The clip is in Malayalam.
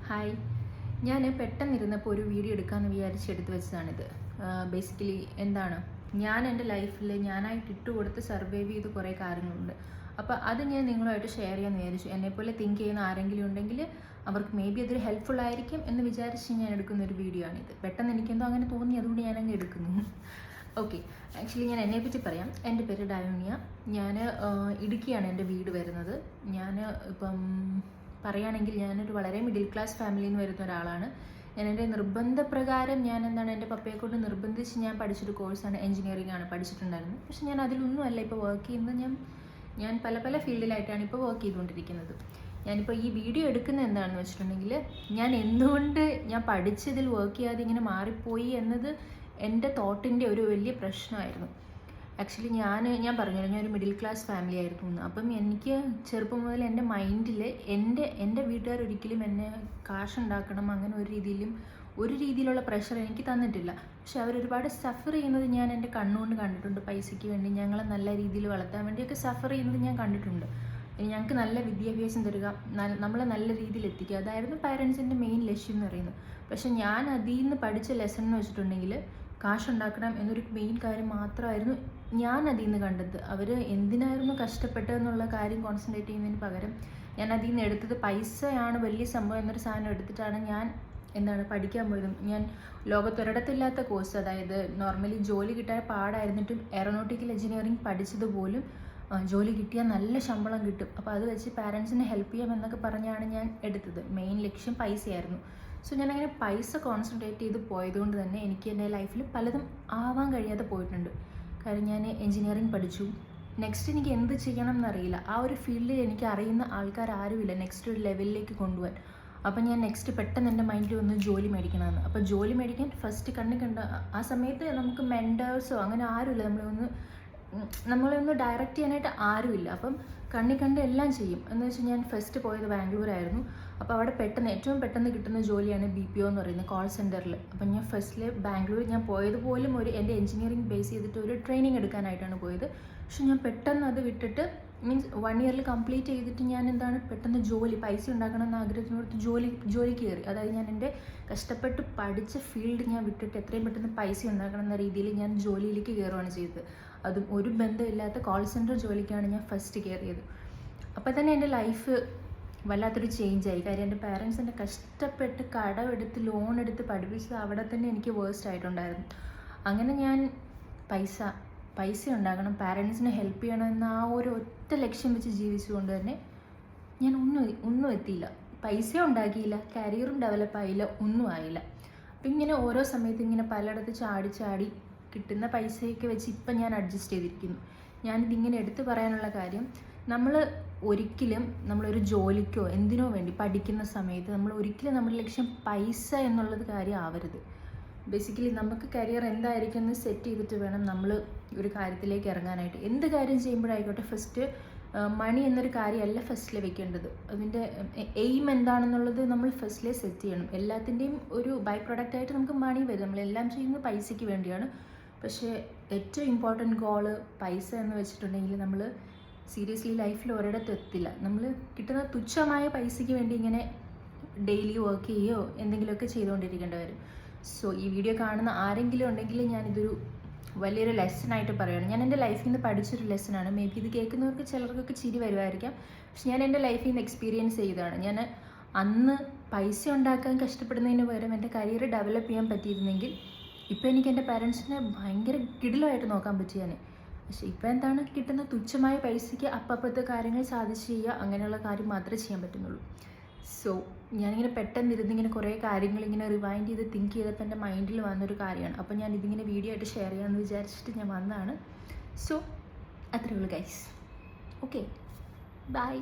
ഹായ്, ഞാൻ പെട്ടെന്നിരുന്നപ്പോൾ ഒരു വീഡിയോ എടുക്കാമെന്ന് വിചാരിച്ച് എടുത്ത് വെച്ചതാണിത്. ബേസിക്കലി എന്താണ്, ഞാൻ എൻ്റെ ലൈഫിൽ ഞാനായിട്ട് ഇട്ടുകൊടുത്ത് സർവൈവ് ചെയ്ത് കുറേ കാര്യങ്ങളുണ്ട്. അപ്പോൾ അത് ഞാൻ നിങ്ങളുമായിട്ട് ഷെയർ ചെയ്യാമെന്ന് വിചാരിച്ചു. എന്നെപ്പോലെ തിങ്ക് ചെയ്യുന്ന ആരെങ്കിലും ഉണ്ടെങ്കിൽ അവർക്ക് മേ ബി അതൊരു ഹെൽപ്ഫുൾ ആയിരിക്കും എന്ന് വിചാരിച്ച് ഞാൻ എടുക്കുന്ന ഒരു വീഡിയോ ആണിത്. പെട്ടെന്ന് എനിക്കെന്തോ അങ്ങനെ തോന്നി, അതുകൊണ്ട് ഞാനങ്ങ് എടുക്കുന്നു. ഓക്കെ, ആക്ച്വലി ഞാൻ എന്നെപ്പറ്റി പറയാം. എൻ്റെ പേര് ഡയോണിയ. ഞാൻ ഇടുക്കിയാണ് എൻ്റെ വീട് വരുന്നത്. ഞാൻ ഇപ്പം പറയുകയാണെങ്കിൽ ഞാനൊരു വളരെ മിഡിൽ ക്ലാസ് ഫാമിലിയിൽ നിന്ന് വരുന്ന ഒരാളാണ്. ഞാൻ എൻ്റെ നിർബന്ധപ്രകാരം എൻ്റെ പപ്പയെ കൊണ്ട് നിർബന്ധിച്ച് ഞാൻ പഠിച്ചൊരു കോഴ്സാണ് എഞ്ചിനീയറിംഗ് ആണ് പഠിച്ചിട്ടുണ്ടായിരുന്നത്. പക്ഷെ ഞാൻ അതിലൊന്നുമല്ല ഇപ്പോൾ വർക്ക് ചെയ്യുന്നത്. ഞാൻ പല ഫീൽഡിലായിട്ടാണ് ഇപ്പോൾ വർക്ക് ചെയ്തുകൊണ്ടിരിക്കുന്നത്. ഞാനിപ്പോൾ ഈ വീഡിയോ എടുക്കുന്നത് എന്താണെന്ന് വെച്ചിട്ടുണ്ടെങ്കിൽ, ഞാൻ എന്തുകൊണ്ട് ഞാൻ പഠിച്ചതിൽ വർക്ക് ചെയ്യാതെ ഇങ്ങനെ മാറിപ്പോയി എന്നത് എൻ്റെ തോട്ടിൻ്റെ ഒരു വലിയ പ്രശ്നമായിരുന്നു. ആക്ച്വലി ഞാൻ പറഞ്ഞല്ലോ, ഞാനൊരു മിഡിൽ ക്ലാസ് ഫാമിലി ആയിരുന്നു എന്ന്. അപ്പം എനിക്ക് ചെറുപ്പം മുതൽ എൻ്റെ മൈൻഡിൽ എൻ്റെ വീട്ടുകാർ ഒരിക്കലും എന്നെ കാശുണ്ടാക്കണം അങ്ങനെ ഒരു രീതിയിലുള്ള പ്രഷർ എനിക്ക് തന്നിട്ടില്ല. പക്ഷെ അവരൊരുപാട് സഫർ ചെയ്യുന്നത് ഞാൻ എൻ്റെ കണ്ണുകൊണ്ട് കണ്ടിട്ടുണ്ട്. പൈസയ്ക്ക് വേണ്ടി ഞങ്ങളെ നല്ല രീതിയിൽ വളർത്താൻ വേണ്ടിയൊക്കെ സഫർ ചെയ്യുന്നത് ഞാൻ കണ്ടിട്ടുണ്ട്. ഞങ്ങൾക്ക് നല്ല വിദ്യാഭ്യാസം തരിക, നമ്മളെ നല്ല രീതിയിൽ എത്തിക്കുക, അതായിരുന്നു പാരൻസിൻ്റെ മെയിൻ ലക്ഷ്യം എന്ന് പറയുന്നത്. പക്ഷെ ഞാൻ അതിൽ നിന്ന് പഠിച്ച ലെസൺ എന്ന് വെച്ചിട്ടുണ്ടെങ്കിൽ, കാശുണ്ടാക്കണം എന്നൊരു മെയിൻ കാര്യം മാത്രമായിരുന്നു ഞാൻ അതിൽ നിന്ന് കണ്ടത്. അവർ എന്തിനായിരുന്നു കഷ്ടപ്പെട്ടതെന്നുള്ള കാര്യം കോൺസെൻട്രേറ്റ് ചെയ്യുന്നതിന് പകരം ഞാൻ അതിൽ നിന്ന് എടുത്തത് പൈസയാണ് വലിയ സംഭവം എന്നൊരു സാധനം എടുത്തിട്ടാണ് ഞാൻ പഠിക്കാൻ പോയതും. ഞാൻ ലോകത്തൊരിടത്തില്ലാത്ത കോഴ്സ്, അതായത് നോർമലി ജോലി കിട്ടാൻ പാടായിരുന്നിട്ടും എയറോനോട്ടിക്കൽ എഞ്ചിനീയറിംഗ് പഠിച്ചതുപോലും ജോലി കിട്ടിയാൽ നല്ല ശമ്പളം കിട്ടും, അപ്പോൾ അത് വെച്ച് പാരൻസിനെ ഹെൽപ്പ് ചെയ്യാം എന്നൊക്കെ പറഞ്ഞാണ് ഞാൻ എടുത്തത്. മെയിൻ ലക്ഷ്യം പൈസയായിരുന്നു. സോ ഞാനങ്ങനെ പൈസ കോൺസെൻട്രേറ്റ് ചെയ്ത് പോയതുകൊണ്ട് തന്നെ എനിക്ക് എൻ്റെ ലൈഫിൽ പലതും ആവാൻ കഴിയാതെ പോയിട്ടുണ്ട്. കാര്യം ഞാൻ എഞ്ചിനീയറിംഗ് പഠിച്ചു. നെക്സ്റ്റ് എനിക്ക് എന്ത് ചെയ്യണം എന്നറിയില്ല. ആ ഒരു ഫീൽഡിൽ എനിക്ക് അറിയുന്ന ആൾക്കാർ ആരുമില്ല നെക്സ്റ്റ് ഒരു ലെവലിലേക്ക് കൊണ്ടുപോകാൻ. അപ്പം ഞാൻ നെക്സ്റ്റ് പെട്ടെന്ന് എൻ്റെ മൈൻഡിൽ വന്ന് ജോലി മേടിക്കണമെന്ന്. അപ്പോൾ ജോലി മേടിക്കാൻ ഫസ്റ്റ് കണ്ട ആ സമയത്ത് നമുക്ക് മെൻറ്റേഴ്സോ അങ്ങനെ ആരുമില്ല, നമ്മളൊന്ന് ഡയറക്റ്റ് ചെയ്യാനായിട്ട് ആരുമില്ല. അപ്പം കണ്ട് എല്ലാം ചെയ്യും എന്ന് വെച്ചാൽ ഞാൻ ഫസ്റ്റ് പോയത് ബാംഗ്ലൂരായിരുന്നു. അപ്പോൾ അവിടെ ഏറ്റവും പെട്ടെന്ന് കിട്ടുന്ന ജോലിയാണ് BPO എന്ന് പറയുന്നത്, കോൾ സെൻറ്ററിൽ. അപ്പം ഞാൻ ഫസ്റ്റിൽ ബാംഗ്ലൂർ ഞാൻ പോയത് പോലും എൻ്റെ എഞ്ചിനീയറിംഗ് ബേസ് ചെയ്തിട്ട് ഒരു ട്രെയിനിങ് എടുക്കാനായിട്ടാണ് പോയത്. പക്ഷെ ഞാൻ പെട്ടെന്ന് അത് വിട്ടിട്ട്, മീൻസ് 1 ഇയറിൽ കംപ്ലീറ്റ് ചെയ്തിട്ട് ഞാൻ പെട്ടെന്ന് പൈസ ഉണ്ടാക്കണം എന്ന ആഗ്രഹത്തിനോട് ജോലിക്ക് കയറി. അതായത് ഞാൻ എൻ്റെ കഷ്ടപ്പെട്ട് പഠിച്ച ഫീൽഡ് ഞാൻ വിട്ടിട്ട് എത്രയും പെട്ടെന്ന് പൈസ ഉണ്ടാക്കണം എന്ന രീതിയിൽ ഞാൻ ജോലിയിലേക്ക് കയറുകയാണ് ചെയ്തത്. അതും ഒരു ബന്ധമില്ലാത്ത കോൾ സെൻറ്റർ ജോലിക്കാണ് ഞാൻ ഫസ്റ്റ് കയറിയത്. അപ്പോൾ തന്നെ എൻ്റെ ലൈഫ് വല്ലാത്തൊരു ചേഞ്ചായി. കാര്യം എൻ്റെ പാരൻസ് എന്നെ കഷ്ടപ്പെട്ട് കടമെടുത്ത് ലോൺ എടുത്ത് പഠിപ്പിച്ചത് അവിടെ തന്നെ എനിക്ക് വേഴ്സ്റ്റ് ആയിട്ടുണ്ടായിരുന്നു. അങ്ങനെ ഞാൻ പൈസ ഉണ്ടാക്കണം, പാരൻസിനെ ഹെൽപ്പ് ചെയ്യണം എന്ന ആ ഒരു ഒറ്റ ലക്ഷ്യം വെച്ച് ജീവിച്ചുകൊണ്ട് തന്നെ ഞാൻ ഒന്നും എത്തിയില്ല. പൈസ ഉണ്ടാക്കിയില്ല, കരിയറും ഡെവലപ്പായില്ല, ഒന്നും ആയില്ല. അപ്പം ഇങ്ങനെ ഓരോ സമയത്ത് ഇങ്ങനെ പലയിടത്ത് ചാടി കിട്ടുന്ന പൈസയൊക്കെ വെച്ച് ഇപ്പം ഞാൻ അഡ്ജസ്റ്റ് ചെയ്തിരിക്കുന്നു. ഞാനിതിങ്ങനെ എടുത്തു പറയാനുള്ള കാര്യം, നമ്മളൊരു ജോലിക്കോ എന്തിനോ വേണ്ടി പഠിക്കുന്ന സമയത്ത് നമ്മുടെ ലക്ഷ്യം പൈസ എന്നുള്ളത് കാര്യം ആവരുത്. ബേസിക്കലി നമുക്ക് കരിയർ എന്തായിരിക്കും എന്ന് സെറ്റ് ചെയ്തിട്ട് വേണം നമ്മൾ ഒരു കാര്യത്തിലേക്ക് ഇറങ്ങാനായിട്ട്. എന്ത് കാര്യം ചെയ്യുമ്പോഴായിക്കോട്ടെ, ഫസ്റ്റ് മണി എന്നൊരു കാര്യമല്ല ഫസ്റ്റിൽ വെക്കേണ്ടത്. അതിൻ്റെ എയിം എന്താണെന്നുള്ളത് നമ്മൾ ഫസ്റ്റിലെ സെറ്റ് ചെയ്യണം. എല്ലാത്തിൻ്റെയും ഒരു ബൈ പ്രൊഡക്റ്റായിട്ട് നമുക്ക് മണി വരും. നമ്മളെല്ലാം ചെയ്യുന്നത് പൈസയ്ക്ക് വേണ്ടിയാണ്. പക്ഷേ ഏറ്റവും ഇമ്പോർട്ടൻറ്റ് ഗോള് പൈസ എന്ന് വെച്ചിട്ടുണ്ടെങ്കിൽ നമ്മൾ സീരിയസ്ലി ലൈഫിൽ ഒരിടത്തും എത്തില്ല. നമ്മൾ കിട്ടുന്ന തുച്ഛമായ പൈസയ്ക്ക് വേണ്ടി ഇങ്ങനെ ഡെയിലി വർക്ക് ചെയ്യുകയോ എന്തെങ്കിലുമൊക്കെ ചെയ്തുകൊണ്ടിരിക്കേണ്ടി വരും. സോ ഈ വീഡിയോ കാണുന്ന ആരെങ്കിലും ഉണ്ടെങ്കിൽ ഞാനിതൊരു വലിയൊരു ലെസണായിട്ട് പറയുകയാണ്. ഞാൻ എൻ്റെ ലൈഫിൽ നിന്ന് പഠിച്ചൊരു ലെസണാണ്. മേ ബി ഇത് കേൾക്കുന്നവർക്ക് ചിലർക്കൊക്കെ ചിരി വരുമായിരിക്കാം. പക്ഷെ ഞാൻ എൻ്റെ ലൈഫിൽ നിന്ന് എക്സ്പീരിയൻസ് ചെയ്തതാണ്. ഞാൻ അന്ന് പൈസ ഉണ്ടാക്കാൻ കഷ്ടപ്പെടുന്നതിന് പകരം എൻ്റെ കരിയർ ഡെവലപ്പ് ചെയ്യാൻ പറ്റിയിരുന്നെങ്കിൽ ഇപ്പോൾ എനിക്ക് എൻ്റെ പാരൻസിനെ ഭയങ്കര കിടിലമായിട്ട് നോക്കാൻ പറ്റിയാണ്. പക്ഷേ ഇപ്പോൾ കിട്ടുന്ന തുച്ഛമായ പൈസയ്ക്ക് അപ്പത്തെ കാര്യങ്ങൾ സാധിച്ച് ചെയ്യുക, അങ്ങനെയുള്ള കാര്യം മാത്രമേ ചെയ്യാൻ പറ്റുന്നുള്ളൂ. സോ ഞാനിങ്ങനെ പെട്ടെന്നിരുന്നിങ്ങനെ കുറേ കാര്യങ്ങൾ ഇങ്ങനെ റിവൈൻഡ് ചെയ്ത് തിങ്ക് ചെയ്തപ്പോൾ എൻ്റെ മൈൻഡിൽ വന്നൊരു കാര്യമാണ്. അപ്പോൾ ഞാൻ ഇതിങ്ങനെ വീഡിയോ ആയിട്ട് ഷെയർ ചെയ്യാമെന്ന് വിചാരിച്ചിട്ട് ഞാൻ വന്നതാണ്. സോ അത്രയേ ഉള്ളൂ ഗൈസ്. Okay, by.